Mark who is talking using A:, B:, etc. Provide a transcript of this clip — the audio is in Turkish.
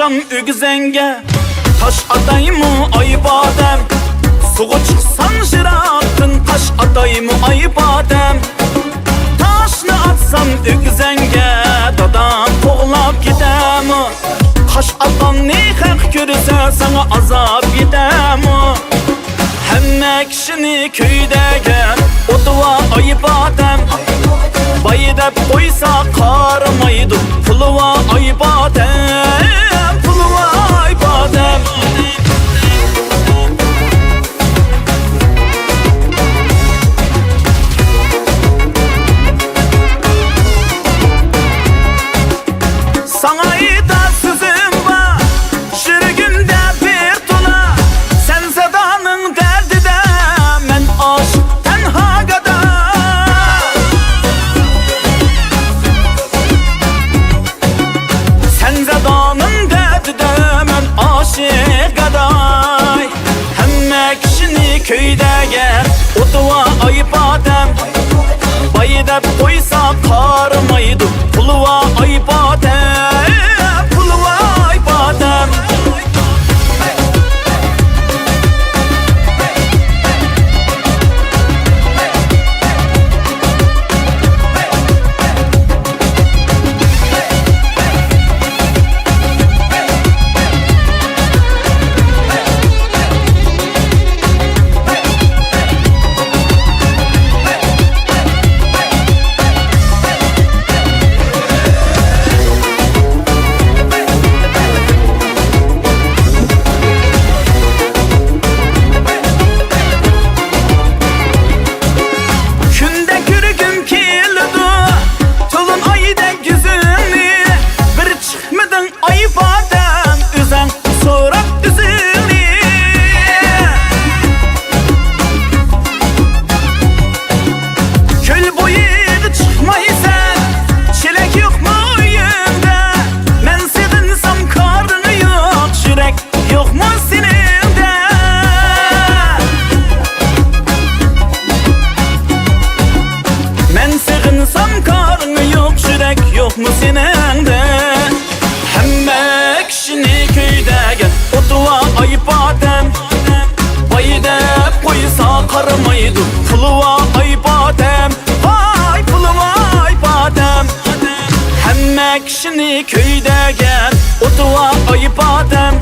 A: atsam ügzenge, taş atayımı ay badem. Suğa çıksan jirattın, taş atayımı ay badem. Taşını atsam ügzenge, dadam toğlap gidem. Taş atan ne hak görürse sana azap gidem. Hemme kişini köydege otuva ay badem. Bayı dep koysa karmaydı, puluva ay badem, puluva ay badem. Sana da sözüm var, şürgünde bir tula. Sen sedanın derdi de, men aşık tenha kadar. Sen sedanın derdi de, men aşık kadar. Hemme kişini köyde gel, otuva ay badem. Bayı dep koysa karmaydı, puluva ay badem, puluva ay badem. Yok mu senende? Hemme kişini köyde gel, otuva ay badem. Bayı dep koysa karmaydı, puluva ay badem. Vay puluva ay badem. Hemme kişini köyde gel, otuva ay badem.